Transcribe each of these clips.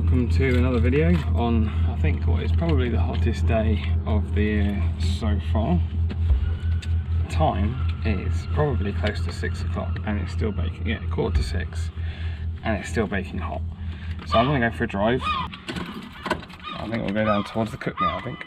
welcome to another video on, I think, what is probably the hottest day of the year so far. The time is probably close to 6 o'clock and it's still baking. Yeah, 5:45 and it's still baking hot. So I'm going to go for a drive. I think we'll go down towards the cook now, I think.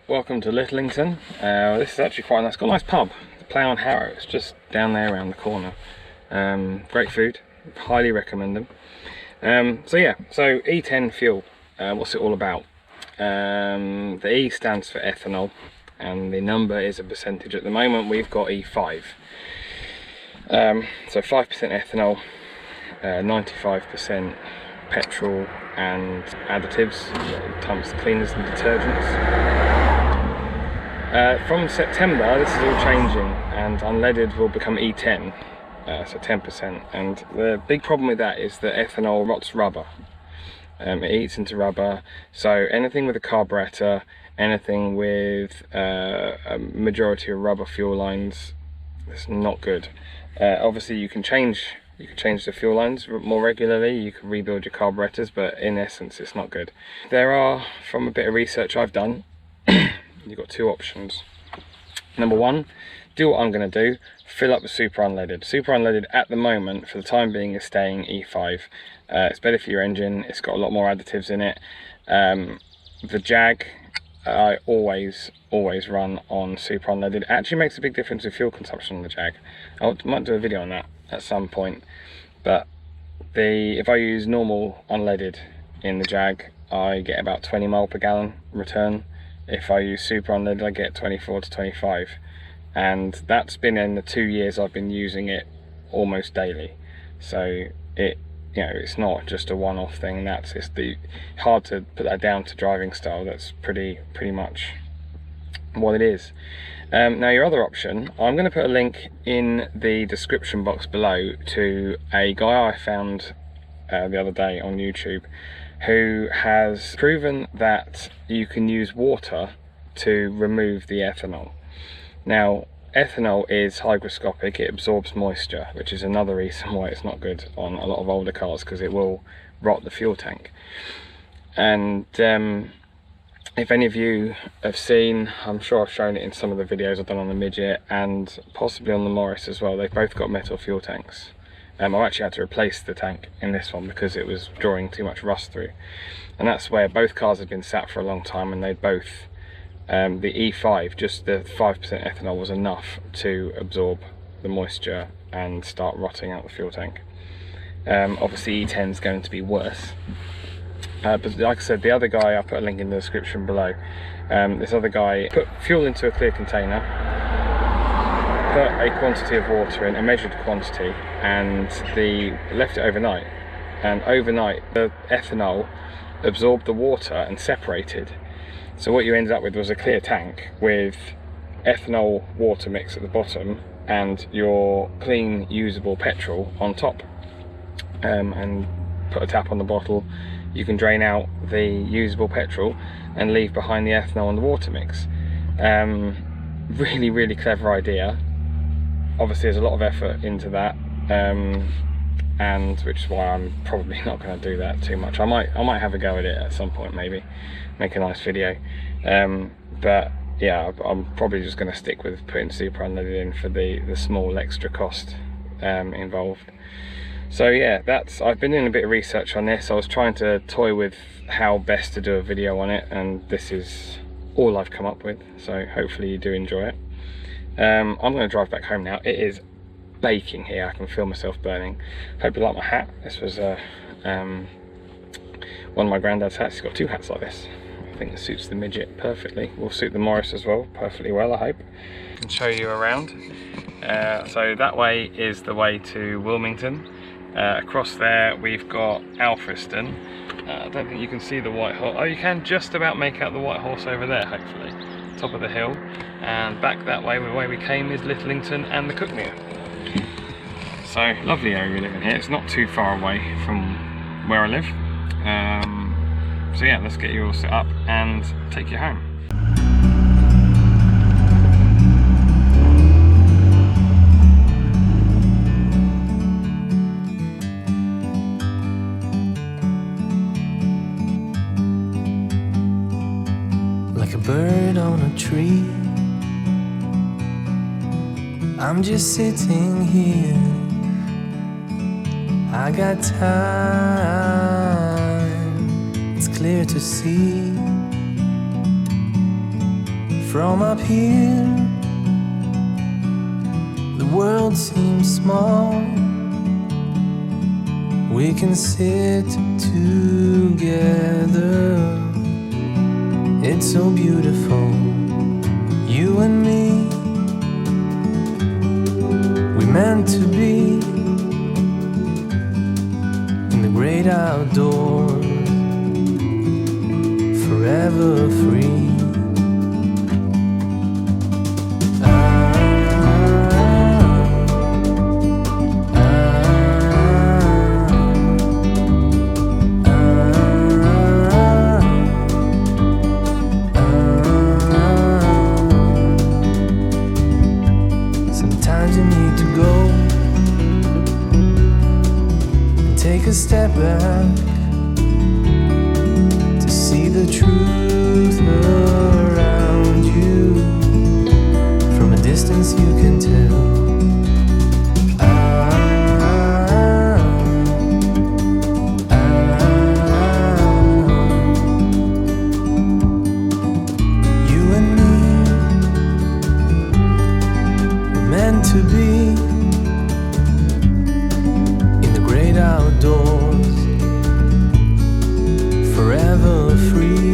Welcome to Littlington. This is actually quite nice. It's got a nice pub, the Play on Harrow. It's just down there around the corner. Great food, highly recommend them. So E10 fuel, what's it all about? The E stands for ethanol and the number is a percentage. At the moment we've got E5. So 5% ethanol, 95% petrol and additives, types of cleaners and detergents. From September this is all changing and unleaded will become E10, so 10%, and the big problem with that is that ethanol rots rubber. It eats into rubber, so anything with a carburetor, anything with a majority of rubber fuel lines, it's not good. Obviously you can change the fuel lines more regularly, you can rebuild your carburetors, but in essence it's not good. There are, from a bit of research I've done, you've got two options. Number one, do what I'm going to do, fill up with super unleaded. Super unleaded at the moment, for the time being, is staying E5. It's better for your engine, it's got a lot more additives in it. The Jag, I always run on super unleaded. It actually makes a big difference in fuel consumption on the Jag. I might do a video on that at some point, but if I use normal unleaded in the Jag, I get about 20 mile per gallon return. If I use super unleaded I get 24 to 25, and that's been in the 2 years I've been using it almost daily. So it's not just a one-off thing. It's hard to put that down to driving style. That's pretty much what it is. Now your other option, I'm going to put a link in the description box below to a guy I found the other day on YouTube who has proven that you can use water to remove the ethanol. Now ethanol is hygroscopic, it absorbs moisture, which is another reason why it's not good on a lot of older cars, because it will rot the fuel tank. And if any of you have seen, I'm sure I've shown it in some of the videos I've done on the Midget and possibly on the Morris as well, they've both got metal fuel tanks. I've actually had to replace the tank in this one because it was drawing too much rust through, and that's where both cars had been sat for a long time, and they both, the E5, just the 5% ethanol was enough to absorb the moisture and start rotting out the fuel tank. Obviously E10 is going to be worse, but like I said, the other guy, I'll put a link in the description below, this other guy put fuel into a clear container, put a quantity of water in, a measured quantity, and left it overnight, and overnight the ethanol absorbed the water and separated. So what you ended up with was a clear tank with ethanol water mix at the bottom and your clean usable petrol on top. And put a tap on the bottle, you can drain out the usable petrol and leave behind the ethanol and the water mix. Really clever idea. Obviously there's a lot of effort into that, and which is why I'm probably not going to do that too much. I might have a go at it at some point, maybe make a nice video, but yeah, I'm probably just going to stick with putting super unleaded in for the small extra cost involved. So yeah, I've been doing a bit of research on this. I was trying to toy with how best to do a video on it, and this is all I've come up with, so hopefully you do enjoy it. I'm going to drive back home now. It is baking here, I can feel myself burning. Hope you like my hat. This was one of my granddad's hats. He's got two hats like this. I think it suits the Midget perfectly. Will suit the Morris as well perfectly well, I hope. And show you around. So that way is the way to Wilmington. Across there we've got Alfriston. I don't think you can see the white horse. Oh, you can just about make out the white horse over there, hopefully. Top of the hill. And back that way, the way we came, is Littlington and the Cookmere. So lovely area we live in here. It's not too far away from where I live. So yeah, let's get you all set up and take you home. Like a bird on a tree, I'm just sitting here. I got time, it's clear to see. From up here, the world seems small. We can sit together. It's so beautiful, you and me. We meant to be in the great outdoors, forever free. Take a step back to see the truth around you. From a distance you can tell. You and me were meant to be outdoors, forever free.